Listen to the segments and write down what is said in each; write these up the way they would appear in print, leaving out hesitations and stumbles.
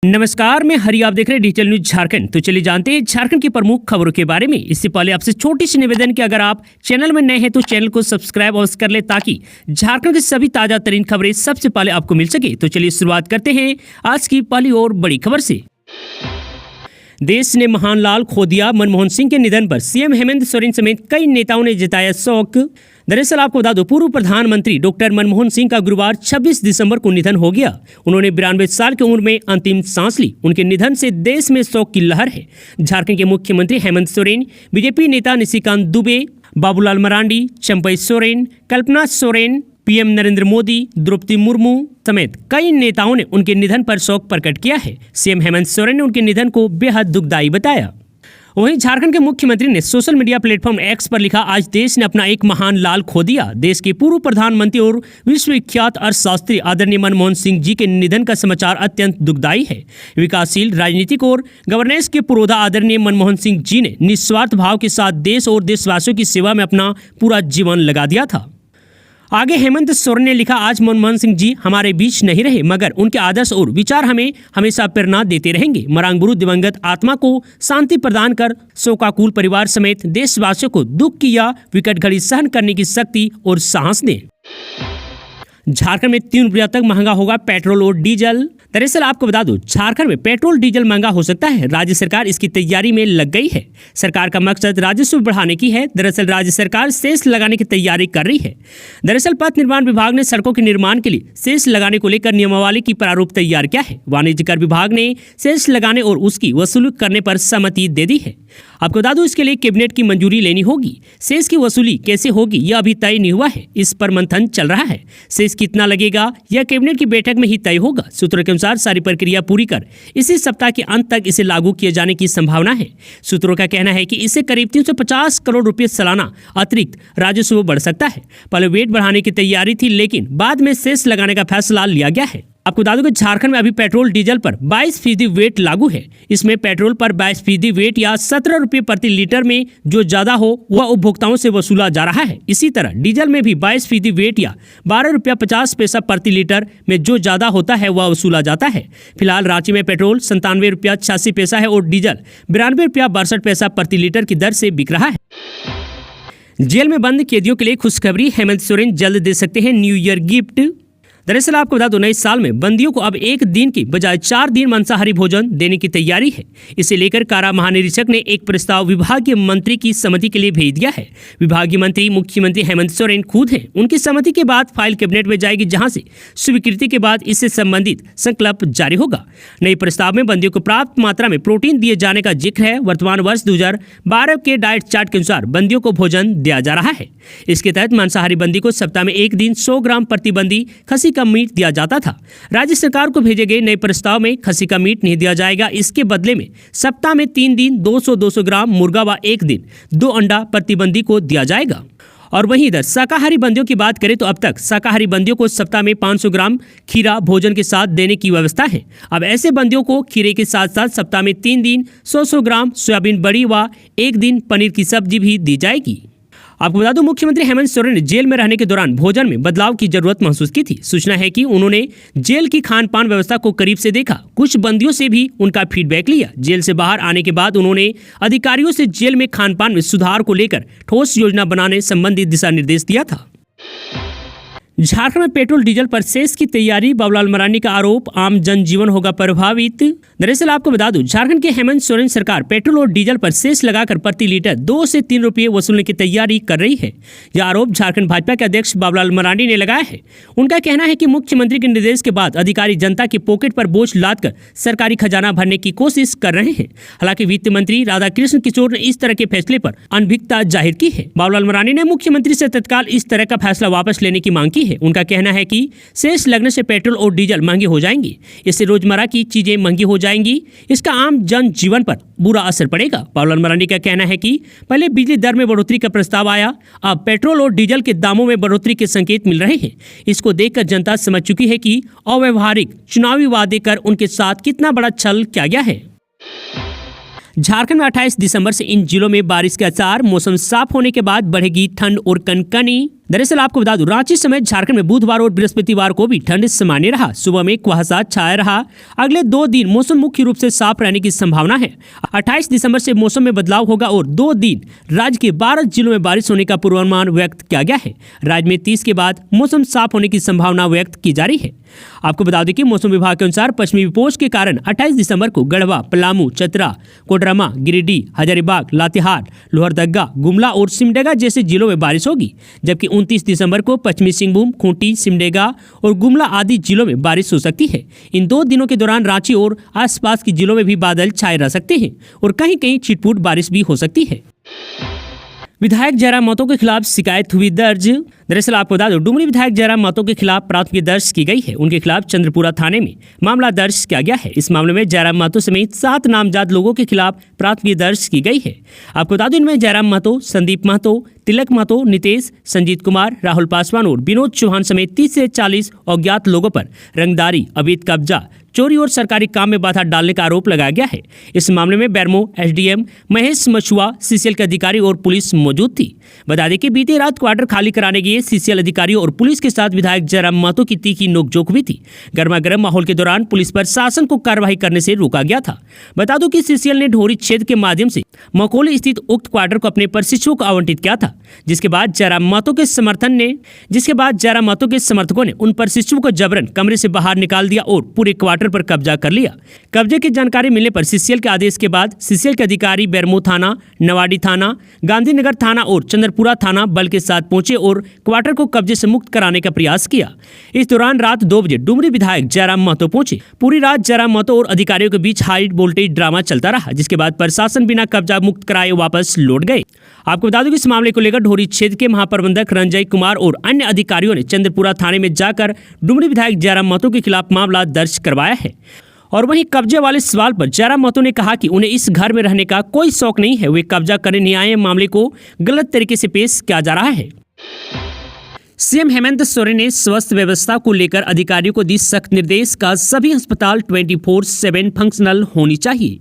नमस्कार, मैं हरि। आप देख रहे हैं डिजिटल न्यूज झारखंड। तो चलिए जानते हैं झारखंड की प्रमुख खबरों के बारे में। इससे पहले आपसे छोटी सी निवेदन कि अगर आप चैनल में नए हैं तो चैनल को सब्सक्राइब अवश्य कर ले ताकि झारखंड की सभी ताजा तरीन खबरें सबसे पहले आपको मिल सके। तो चलिए शुरुआत करते हैं आज की पहली और बड़ी खबर से। देश ने महान लाल खो दिया। मनमोहन सिंह के निधन पर सीएम हेमंत सोरेन समेत कई नेताओं ने जताया शोक। दरअसल आपको बता दो, पूर्व प्रधानमंत्री डॉक्टर मनमोहन सिंह का गुरुवार 26 दिसंबर को निधन हो गया। उन्होंने 92 साल की उम्र में अंतिम सांस ली। उनके निधन से देश में शोक की लहर है। झारखंड के मुख्यमंत्री हेमंत सोरेन, बीजेपी नेता निशिकांत दुबे, बाबूलाल मरांडी, चंपई सोरेन, कल्पना सोरेन, पीएम नरेंद्र मोदी, द्रौपदी मुर्मू समेत कई नेताओं ने उनके निधन पर शोक प्रकट किया है। सीएम हेमंत सोरेन ने उनके निधन को बेहद दुखदायी बताया। वहीं झारखंड के मुख्यमंत्री ने सोशल मीडिया प्लेटफॉर्म एक्स पर लिखा, आज देश ने अपना एक महान लाल खो दिया। देश के पूर्व प्रधानमंत्री और विश्वविख्यात अर्थशास्त्री आदरणीय मनमोहन सिंह जी के निधन का समाचार अत्यंत दुखदायी है। विकासशील राजनीतिक और गवर्नेंस के पुरोधा आदरणीय मनमोहन सिंह जी ने निस्वार्थ भाव के साथ देश और देशवासियों की सेवा में अपना पूरा जीवन लगा दिया था। आगे हेमंत सोरेन ने लिखा, आज मनमोहन सिंह जी हमारे बीच नहीं रहे, मगर उनके आदर्श और विचार हमें हमेशा प्रेरणा देते रहेंगे। मरांगबुरु दिवंगत आत्मा को शांति प्रदान कर शोकाकुल परिवार समेत देशवासियों को दुख की यह विकट घड़ी सहन करने की शक्ति और साहस दें। झारखंड में 3 रुपया तक महंगा होगा पेट्रोल और डीजल। दरअसल आपको बता दूं, झारखंड में पेट्रोल डीजल महंगा हो सकता है। राज्य सरकार इसकी तैयारी में लग गई है। सरकार का मकसद राजस्व बढ़ाने की है। दरअसल राज्य सरकार सेस लगाने की तैयारी कर रही है। दरअसल पथ निर्माण विभाग ने सड़कों के निर्माण के लिए सेस लगाने को लेकर नियमावली की प्रारूप तैयार किया है। वाणिज्य कर विभाग ने सेस लगाने और उसकी वसूली करने पर सहमति दे दी है। आपको बता दूं, इसके लिए कैबिनेट की मंजूरी लेनी होगी। सेस की वसूली कैसे होगी यह अभी तय नहीं हुआ है। इस पर मंथन चल रहा है। सेस कितना लगेगा यह कैबिनेट की बैठक में ही तय होगा। सूत्रों के अनुसार सारी प्रक्रिया पूरी कर इसी सप्ताह के अंत तक इसे लागू किए जाने की संभावना है। सूत्रों का कहना है कि इससे करीब 350 करोड़ रुपए सालाना अतिरिक्त राजस्व बढ़ सकता है। पहले वेट बढ़ाने की तैयारी थी, लेकिन बाद में सेस लगाने का फैसला लिया गया है। आपको बता दूं कि झारखंड में अभी पेट्रोल डीजल पर 22% वेट लागू है। इसमें पेट्रोल पर 22% वेट या 17 रुपये प्रति लीटर में जो ज्यादा हो वह उपभोक्ताओं से वसूला जा रहा है। इसी तरह डीजल में भी 22% वेट या 12 रुपया 50 पैसा प्रति लीटर में जो ज्यादा होता है वह वसूला जाता है। फिलहाल रांची में पेट्रोल 97 रुपया 86 पैसा है और डीजल 92 रुपया 62 पैसा प्रति लीटर की दर से बिक रहा है। जेल में बंद कैदियों के लिए खुशखबरी, हेमंत सोरेन जल्द दे सकते हैं न्यू ईयर गिफ्ट। दरअसल आपको बता दो, नए साल में बंदियों को अब 1 दिन की बजाय 4 दिन मांसाहारी भोजन देने की तैयारी है। इसे लेकर कारा महानिरीक्षक ने एक प्रस्ताव विभागीय मंत्री की सहमति के लिए भेज दिया है। विभागीय मंत्री मुख्यमंत्री हेमंत सोरेन खुद हैं। उनकी सहमति के बाद फाइल कैबिनेट में जाएगी, जहां से स्वीकृति के बाद इससे संबंधित संकल्प जारी होगा। नए प्रस्ताव में बंदियों को पर्याप्त मात्रा में प्रोटीन दिए जाने का जिक्र है। वर्तमान वर्ष 2012 के डाइट चार्ट के अनुसार बंदियों को भोजन दिया जा रहा है। इसके तहत मांसाहारी बंदी को सप्ताह में 1 दिन 100 ग्राम प्रतिबंधी खसी का मीट दिया जाता था। राज्य सरकार को भेजे गए नए प्रस्ताव में खसी का मीट नहीं दिया जाएगा। इसके बदले में सप्ताह में 3 दिन 200-200 ग्राम मुर्गा व 1 दिन 2 अंडा प्रतिबंधी को दिया जाएगा। और वहीं इधर शाकाहारी बंदियों की बात करें तो अब तक शाकाहारी बंदियों को सप्ताह में 500 ग्राम खीरा भोजन के साथ देने की व्यवस्था है। अब ऐसे बंदियों को खीरे के साथ साथ सप्ताह में 3 दिन 100 ग्राम सोयाबीन बड़ी व 1 दिन पनीर की सब्जी भी दी जाएगी। आपको बता दूं, मुख्यमंत्री हेमंत सोरेन ने जेल में रहने के दौरान भोजन में बदलाव की जरूरत महसूस की थी। सूचना है कि उन्होंने जेल की खान पान व्यवस्था को करीब से देखा। कुछ बंदियों से भी उनका फीडबैक लिया। जेल से बाहर आने के बाद उन्होंने अधिकारियों से जेल में खान पान में सुधार को लेकर ठोस योजना बनाने संबंधी दिशा निर्देश दिया था। झारखंड में पेट्रोल डीजल पर सेस की तैयारी, बाबूलाल मरांडी का आरोप, आम जनजीवन होगा प्रभावित। दरअसल आपको बता दूं, झारखंड के हेमंत सोरेन सरकार पेट्रोल और डीजल पर सेस लगाकर प्रति लीटर 2 से 3 रुपये वसूलने की तैयारी कर रही है। यह आरोप झारखंड भाजपा के अध्यक्ष बाबूलाल मरांडी ने लगाया है। उनका कहना है कि मुख्यमंत्री के निर्देश के बाद अधिकारी जनता के पॉकेट पर बोझ लादकर सरकारी खजाना भरने की कोशिश कर रहे हैं। हालांकि वित्त मंत्री राधाकृष्ण किशोर ने इस तरह के फैसले पर अनभिज्ञता जाहिर की है। बाबूलाल मरांडी ने मुख्यमंत्री से तत्काल इस तरह का फैसला वापस लेने की मांग की है। उनका कहना है कि सेस लगने से पेट्रोल और डीजल महंगे हो जाएंगे। इससे रोजमर्रा की चीजें महंगी हो जाएंगी। इसका आम जन जीवन पर बुरा असर पड़ेगा। बाबूलाल मरांडी का कहना है कि पहले बिजली दर में बढ़ोतरी का प्रस्ताव आया, अब पेट्रोल और डीजल के दामों में बढ़ोतरी के संकेत मिल रहे हैं। इसको देखकर जनता समझ चुकी है कि अव्यवहारिक चुनावी वादे कर उनके साथ कितना बड़ा छल किया गया है। झारखंड में 28 दिसंबर से इन जिलों में बारिश के आसार। मौसम साफ होने के बाद बढ़ेगी ठंड और कनकनी। दरअसल आपको बता दूं, रांची समेत झारखंड में बुधवार और बृहस्पतिवार को भी ठंड सामान्य रहा। सुबह में कुहासा छाया रहा। अगले 2 दिन मौसम मुख्य रूप से साफ रहने की संभावना है। 28 दिसंबर से मौसम में बदलाव होगा और 2 दिन राज्य के 12 जिलों में बारिश होने का पूर्वानुमान व्यक्त किया गया है। राज्य में 30 के बाद मौसम साफ होने की संभावना व्यक्त की जा रही है। आपको बता दें कि मौसम विभाग के अनुसार पश्चिमी विक्षोभ के कारण 28 दिसंबर को गढ़वा, पलामू, चतरा, कोडरमा, गिरिडीह, हजारीबाग, लातेहार, लोहरदगा, गुमला और सिमडेगा जैसे जिलों में बारिश होगी। जबकि 29 दिसंबर को पश्चिमी सिंहभूम, खूंटी, सिमडेगा और गुमला आदि जिलों में बारिश हो सकती है। इन 2 दिनों के दौरान रांची और आसपास के जिलों में भी बादल छाए रह सकते हैं और कहीं कहीं छिटपुट बारिश भी हो सकती है। विधायक जयराम महतो के खिलाफ शिकायत हुई दर्ज। दरअसल आपको बता दो, डुमरी विधायक जयराम महतो के खिलाफ प्राथमिकी दर्ज की गई है। उनके खिलाफ चंद्रपुरा थाने में मामला दर्ज किया गया है। इस मामले में जयराम महतो समेत 7 नामजद लोगों के खिलाफ प्राथमिकी दर्ज की गई है। आपको बता दें, इनमें जयराम महतो, संदीप महतो, तिलक महतो, नितेश, संजीत कुमार, राहुल पासवान और विनोद चौहान समेत 30 से 40 अज्ञात लोगों पर रंगदारी, अवैध कब्जा, चोरी और सरकारी काम में बाधा डालने का आरोप लगाया गया है। इस मामले में बेरमो एसडीएम महेश मछुआ, सीसीएल के अधिकारी और पुलिस मौजूद थी। बता दें कि बीती रात क्वार्टर खाली कराने गए सीसीएल अधिकारियों और पुलिस के साथ विधायक जयराम महतो की तीखी नोकझोंक हुई थी। गर्मागर्म माहौल के दौरान पुलिस पर शासन को कार्रवाई करने से रोका गया था। बता दो कि सीसीएल ने ढोरी क्षेत्र के माध्यम से मकोली स्थित उक्त क्वार्टर को अपने प्रशिक्षुओं को आवंटित किया था, जिसके बाद जयराम महतो के समर्थकों ने उन प्रशिक्षुओं को जबरन कमरे से बाहर निकाल दिया और पूरे क्वार्टर पर कब्जा कर लिया। कब्जे की जानकारी मिलने पर सीसीएल के आदेश के बाद सीसीएल के अधिकारी बेरमो थाना, नवाडी थाना, गांधीनगर थाना और चंद्रपुरा थाना बल के साथ पहुंचे और क्वार्टर को कब्जे से मुक्त कराने का प्रयास किया। इस दौरान रात 2 बजे डुमरी विधायक जयराम महतो पहुंचे। पूरी रात जयराम महतो और अधिकारियों के बीच हाई वोल्टेज ड्रामा चलता रहा, जिसके बाद प्रशासन बिना कब्जा मुक्त कराए वापस लौट गए। आपको बता दूं कि इस मामले को लेकर ढोरी क्षेत्र के महाप्रबंधक रंजय कुमार और अन्य अधिकारियों ने चंद्रपुरा थाने में जाकर डुमरी विधायक जयराम महतो के खिलाफ मामला दर्ज करवाया है। और वहीं कब्जे वाले सवाल पर जयराम महतो ने कहा कि उन्हें इस घर में रहने का कोई शौक नहीं है, वे कब्जा करने नहीं आए। मामले को गलत तरीके से पेश किया जा रहा है। सीएम हेमंत सोरेन ने स्वास्थ्य व्यवस्था को लेकर अधिकारियों को दी सख्त निर्देश का सभी अस्पताल 24/7 फंक्शनल होनी चाहिए।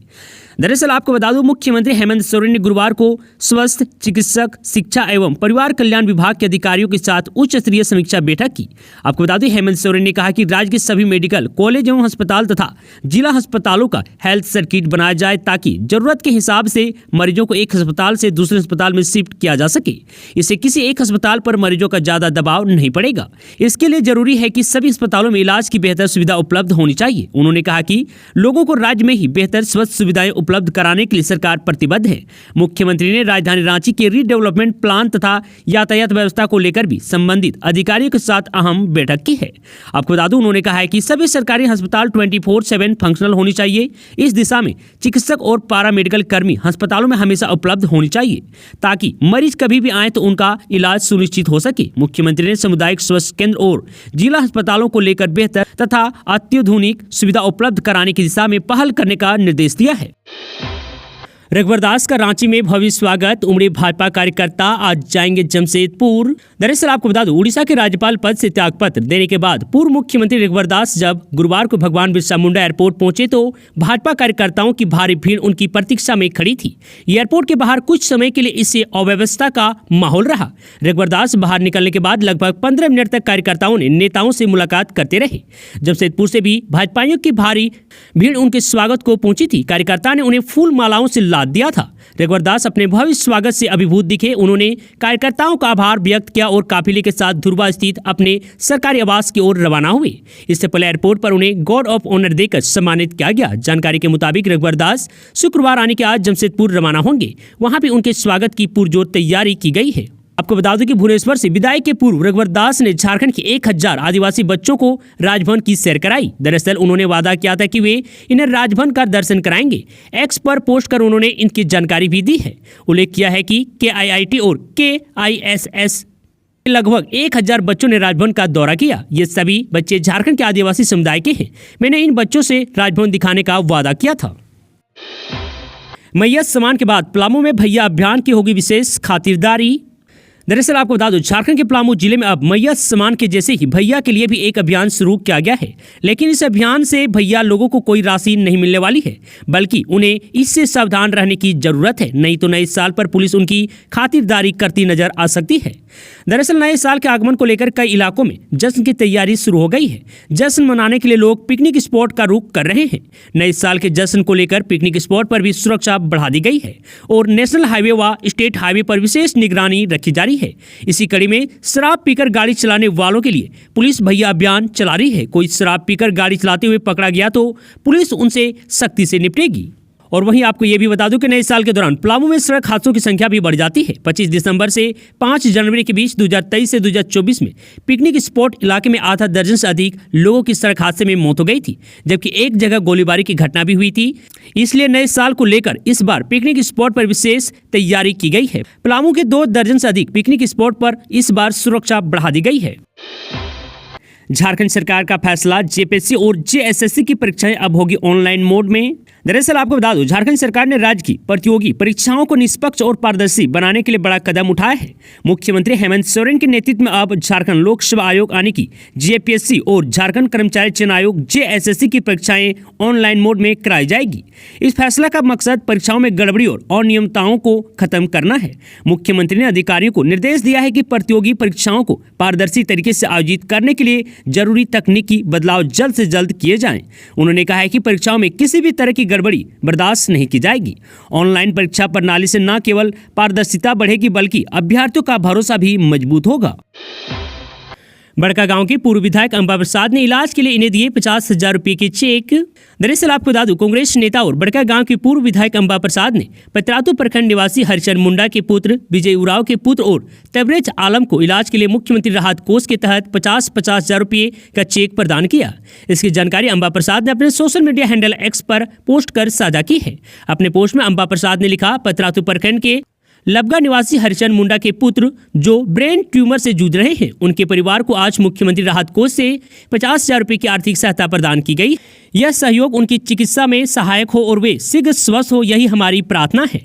दरअसल आपको बता दूं, मुख्यमंत्री हेमंत सोरेन ने गुरुवार को स्वास्थ्य, चिकित्सक, शिक्षा एवं परिवार कल्याण विभाग के अधिकारियों के साथ उच्च स्तरीय समीक्षा बैठक की। आपको बता दें, हेमंत सोरेन ने कहा कि राज्य के सभी मेडिकल कॉलेज एवं अस्पताल तथा जिला अस्पतालों का हेल्थ सर्किट बनाया जाए ताकि जरूरत के हिसाब से मरीजों को एक अस्पताल से दूसरे अस्पताल में शिफ्ट किया जा सके। इससे किसी एक अस्पताल पर मरीजों का ज्यादा दबाव नहीं पड़ेगा। इसके लिए जरूरी है कि सभी अस्पतालों में इलाज की बेहतर सुविधा उपलब्ध होनी चाहिए। उन्होंने कहा कि लोगों को राज्य में ही बेहतर स्वास्थ्य सुविधाएं उपलब्ध कराने के लिए सरकार प्रतिबद्ध है। मुख्यमंत्री ने राजधानी रांची के रीडेवलपमेंट प्लान तथा यातायात व्यवस्था को लेकर भी संबंधित अधिकारियों के साथ अहम बैठक की है। आपको बता दूं, उन्होंने कहा है कि सभी सरकारी अस्पताल 24/7 फंक्शनल होनी चाहिए। इस दिशा में चिकित्सक और पारा मेडिकल कर्मी अस्पतालों में हमेशा उपलब्ध होनी चाहिए ताकि मरीज कभी भी आए तो उनका इलाज सुनिश्चित हो सके। मुख्यमंत्री ने सामुदायिक स्वास्थ्य केंद्र और जिला अस्पतालों को लेकर बेहतर तथा अत्याधुनिक सुविधा उपलब्ध कराने की दिशा में पहल करने का निर्देश दिया है। रघुवर दास का रांची में भव्य स्वागत। उमड़ी भाजपा कार्यकर्ता आज जाएंगे जमशेदपुर। दरअसल आपको बता दूं, उड़ीसा के राज्यपाल पद से त्यागपत्र देने के बाद पूर्व मुख्यमंत्री रघुवर दास जब गुरुवार को भगवान बिरसा मुंडा एयरपोर्ट पहुंचे तो भाजपा कार्यकर्ताओं की भारी भीड़ उनकी प्रतीक्षा में खड़ी थी। एयरपोर्ट के बाहर कुछ समय के लिए इससे अव्यवस्था का माहौल रहा। रघुवर दास बाहर निकलने के बाद लगभग 15 मिनट तक कार्यकर्ताओं ने नेताओं से मुलाकात करते रहे। जमशेदपुर से भी भाजपाइयों की भारी भीड़ उनके स्वागत को पहुंची थी। कार्यकर्ता ने उन्हें फूल मालाओं से लाद दिया था। रघुवर दास अपने भव्य स्वागत से अभिभूत दिखे। उन्होंने कार्यकर्ताओं का आभार व्यक्त किया और काफिले के साथ धुर्वा स्थित अपने सरकारी आवास की ओर रवाना हुए। इससे पहले एयरपोर्ट पर उन्हें गार्ड ऑफ ऑनर देकर सम्मानित किया गया। जानकारी के मुताबिक रघुवर दास शुक्रवार आने के आज जमशेदपुर रवाना होंगे। वहां भी उनके स्वागत की पुरजोर तैयारी की गई है। आपको बता दें कि भुवनेश्वर से विदाई के पूर्व रघुवर दास ने झारखंड के 1000 आदिवासी बच्चों को राजभवन की सैर कराई। दरअसल उन्होंने वादा किया था कि वे इन्हें राजभवन का दर्शन कराएंगे। एक्स पर पोस्ट कर उन्होंने इनकी जानकारी भी दी है। उल्लेख किया है कि KIIT और KISS लगभग 1000 बच्चों ने राजभवन का दौरा किया। ये सभी बच्चे झारखंड के आदिवासी समुदाय के हैं। मैंने इन बच्चों से राजभवन दिखाने का वादा किया था। मैया सम्मान के बाद पलामू में भैया अभियान की होगी विशेष खातिरदारी। दरअसल आपको बता दूं, झारखंड के पलामू जिले में अब मैया सम्मान के जैसे ही भैया के लिए भी एक अभियान शुरू किया गया है। लेकिन इस अभियान से भैया लोगों को कोई राशि नहीं मिलने वाली है, बल्कि उन्हें इससे सावधान रहने की जरूरत है। नहीं तो नए साल पर पुलिस उनकी खातिरदारी करती नजर आ सकती है। दरअसल नए साल के आगमन को लेकर कई इलाकों में जश्न की तैयारी शुरू हो गई है। जश्न मनाने के लिए लोग पिकनिक स्पॉट का रुख कर रहे हैं। नए साल के जश्न को लेकर पिकनिक स्पॉट पर भी सुरक्षा बढ़ा दी गई है और नेशनल हाईवे व स्टेट हाईवे पर विशेष निगरानी रखी जा रही है। इसी कड़ी में शराब पीकर गाड़ी चलाने वालों के लिए पुलिस भैया अभियान चला रही है। कोई शराब पीकर गाड़ी चलाते हुए पकड़ा गया तो पुलिस उनसे सख्ती से निपटेगी। और वहीं आपको ये भी बता दूं कि नए साल के दौरान पलामू में सड़क हादसों की संख्या भी बढ़ जाती है। 25 दिसंबर से 5 जनवरी के बीच 2023 से 2024 में पिकनिक स्पॉट इलाके में आधा दर्जन से अधिक लोगों की सड़क हादसे में मौत हो गई थी, जबकि एक जगह गोलीबारी की घटना भी हुई थी। इसलिए नए साल को लेकर इस बार पिकनिक स्पॉट पर विशेष तैयारी की गई है। पलामू के 2 दर्जन से अधिक पिकनिक स्पॉट पर इस बार सुरक्षा बढ़ा दी गई है। झारखंड सरकार का फैसला, जेपीएससी और जेएसएससी की परीक्षाएं अब होगी ऑनलाइन मोड में। दरअसल आपको बता दूं, झारखंड सरकार ने राज्य की प्रतियोगी परीक्षाओं को निष्पक्ष और पारदर्शी बनाने के लिए बड़ा कदम उठाया है। मुख्यमंत्री हेमंत सोरेन के नेतृत्व में अब झारखंड लोक सेवा आयोग यानी कि जेपीएससी और झारखंड कर्मचारी चयन आयोग जेएसएससी की परीक्षाएं ऑनलाइन मोड में कराई जाएगी। इस फैसला का मकसद परीक्षाओं में गड़बड़ी और अनियमितताओं को खत्म करना है। मुख्यमंत्री ने अधिकारियों को निर्देश दिया है कि प्रतियोगी परीक्षाओं को पारदर्शी तरीके से आयोजित करने के लिए जरूरी तकनीकी बदलाव जल्द से जल्द किए जाएं। उन्होंने कहा है कि परीक्षाओं में किसी भी तरह की गड़बड़ी बर्दाश्त नहीं की जाएगी। ऑनलाइन परीक्षा प्रणाली से न केवल पारदर्शिता बढ़ेगी बल्कि अभ्यर्थियों का भरोसा भी मजबूत होगा। बड़कागांव के पूर्व विधायक अंबा प्रसाद ने इलाज के लिए इन्हें दिए 50,000 रुपए के चेक। दरअसल आपको बता दूं, कांग्रेस नेता और बड़कागांव के पूर्व विधायक अंबा प्रसाद ने पतरातू प्रखंड निवासी हरिचंद मुंडा के पुत्र, विजय उराव के पुत्र और तबरेज आलम को इलाज के लिए मुख्यमंत्री राहत कोष के तहत 50,000 रुपए का चेक प्रदान किया। इसकी जानकारी अंबा प्रसाद ने अपने सोशल मीडिया हैंडल एक्स पर पोस्ट कर साझा की है। अपने पोस्ट में अंबा प्रसाद ने लिखा, पतरातू प्रखंड के लबगा निवासी हरिचंद मुंडा के पुत्र जो ब्रेन ट्यूमर से जूझ रहे हैं, उनके परिवार को आज मुख्यमंत्री राहत कोष से 50,000 रुपए की आर्थिक सहायता प्रदान की गई। यह सहयोग उनकी चिकित्सा में सहायक हो और वे शीघ्र स्वस्थ हो, यही हमारी प्रार्थना है।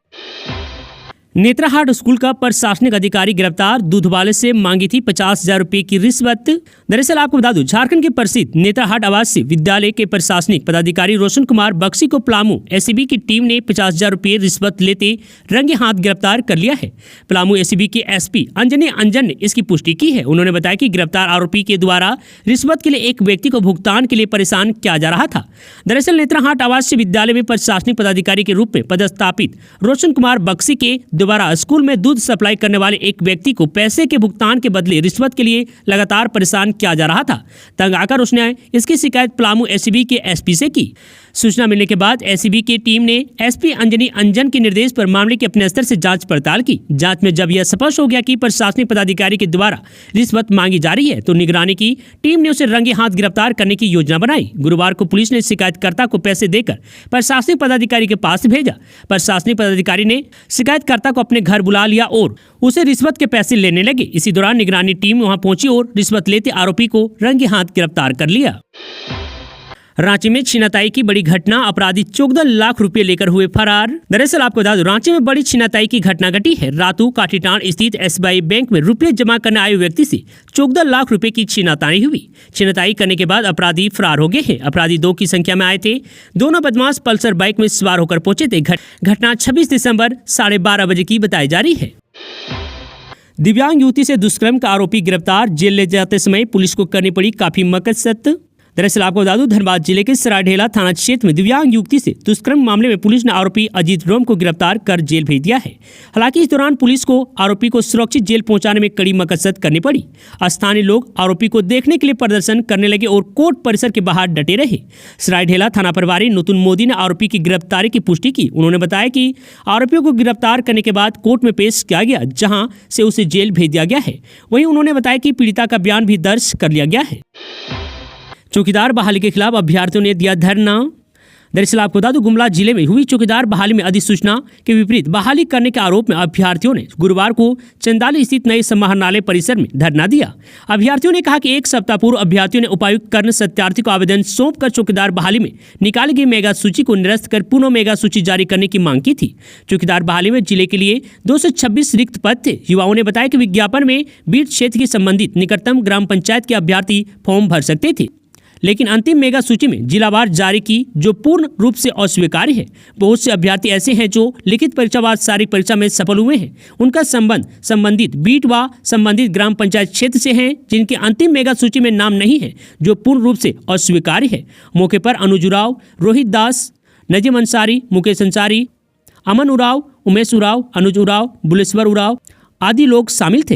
नेत्राहाट स्कूल का प्रशासनिक अधिकारी गिरफ्तार, दूध वाले से मांगी थी 50,000 रुपए की रिश्वत। दरअसल आपको बता दूं, झारखंड के प्रसिद्ध नेत्राहाट आवासीय विद्यालय के प्रशासनिक पदाधिकारी रोशन कुमार बक्सी को पलामू एसीबी की टीम ने 50,000 रुपए रिश्वत लेते रंगे हाथ गिरफ्तार कर लिया है। पलामू एसीबी के एसपी अंजनी अंजन ने इसकी पुष्टि की है। उन्होंने बताया कि गिरफ्तार आरोपी के द्वारा रिश्वत के लिए एक व्यक्ति को भुगतान के लिए परेशान किया जा रहा था। दरअसल नेत्राहाट आवासीय विद्यालय में प्रशासनिक पदाधिकारी के रूप में पदस्थापित रोशन कुमार बक्सी के द्वारा स्कूल में दूध सप्लाई करने वाले एक व्यक्ति को पैसे के भुगतान के बदले रिश्वत के लिए लगातार परेशान किया जा रहा था। तंग आकर उसने इसकी शिकायत पलामू एसीबी के एसपी से की। सूचना मिलने के बाद एसीबी की टीम ने एसपी अंजनी अंजन के निर्देश पर मामले के अपने स्तर से जांच पड़ताल की। जांच में जब यह स्पष्ट हो गया कि प्रशासनिक पदाधिकारी के द्वारा रिश्वत मांगी जा रही है तो निगरानी की टीम ने उसे रंगे हाथ गिरफ्तार करने की योजना बनाई। गुरुवार को पुलिस ने शिकायतकर्ता को पैसे देकर प्रशासनिक पदाधिकारी के पास भेजा। प्रशासनिक पदाधिकारी ने शिकायतकर्ता को अपने घर बुला लिया और उसे रिश्वत के पैसे लेने लगे। इसी दौरान निगरानी टीम वहां पहुंची और रिश्वत लेते आरोपी को रंगे हाथ गिरफ्तार कर लिया। रांची में छीनाताई की बड़ी घटना, अपराधी 14 लाख रुपए लेकर हुए फरार। दरअसल आपको बता दूं, रांची में बड़ी छीनाताई की घटना घटी है। रातू काठीटान स्थित एसबीआई बैंक में रुपए जमा करने आए व्यक्ति से 14 लाख रुपए की छीनाताई हुई। छीनाताई करने के बाद अपराधी फरार हो गए हैं। अपराधी 2 की संख्या में आए थे। दोनों बदमाश पल्सर बाइक में सवार होकर पहुंचे थे। घटना 26 दिसंबर 12:30 बजे की बताई जा रही है। दिव्यांग युवती से दुष्कर्म का आरोपी गिरफ्तार, जेल ले जाते समय पुलिस को करनी पड़ी काफी मकसद। दरअसल आपको बता दूं, धनबाद जिले के सरायढेला थाना क्षेत्र में दिव्यांग युवती से दुष्कर्म मामले में पुलिस ने आरोपी अजीत रोम को गिरफ्तार कर जेल भेज दिया है। हालांकि इस दौरान पुलिस को आरोपी को सुरक्षित जेल पहुंचाने में कड़ी मकसद करनी पड़ी। स्थानीय लोग आरोपी को देखने के लिए प्रदर्शन करने लगे और कोर्ट परिसर के बाहर डटे रहे। सरायढेला थाना प्रभारी नूतन मोदी ने आरोपी की गिरफ्तारी की पुष्टि की। उन्होंने बताया कि आरोपियों को गिरफ्तार करने के बाद कोर्ट में पेश किया गया, जहाँ से उसे जेल भेज दिया गया है। वहीं उन्होंने बताया कि पीड़िता का बयान भी दर्ज कर लिया गया है। चौकीदार बहाली के खिलाफ अभ्यर्थियों ने दिया धरना। दरअसल आपको बता दूं, गुमला जिले में हुई चौकीदार बहाली में अधिसूचना के विपरीत बहाली करने के आरोप में अभ्यर्थियों ने गुरुवार को चंदाली स्थित नए समाहरणालय परिसर में धरना दिया। अभ्यर्थियों ने कहा कि एक सप्ताह पूर्व अभ्यर्थियों ने उपायुक्त कर्ण सत्यार्थी को आवेदन सौंपकर चौकीदार बहाली में निकाली गई मेगा सूची को निरस्त कर पुनः मेगा सूची जारी करने की मांग की थी। चौकीदार बहाली में जिले के लिए 226 रिक्त पद थे। युवाओं ने बताया कि विज्ञापन में बीट क्षेत्र की संबंधित निकटतम ग्राम पंचायत के अभ्यर्थी फॉर्म भर सकते थे, लेकिन अंतिम मेगा सूची में जिलावार जारी की जो पूर्ण रूप से अस्वीकार्य है। बहुत से अभ्यर्थी ऐसे हैं जो लिखित परीक्षा बाद शारीरिक परीक्षा में सफल हुए हैं। उनका संबंध संबंधित बीट व संबंधित ग्राम पंचायत क्षेत्र से हैं, जिनके अंतिम मेगा सूची में नाम नहीं है, जो पूर्ण रूप से अस्वीकार्य है। मौके पर अनुज उरांव, रोहित दास, नजीम अंसारी, मुकेश अंसारी, अमन उरांव, उमेश उरांव, अनुज उरांव, बुलेश्वर उरांव आदि लोग शामिल थे।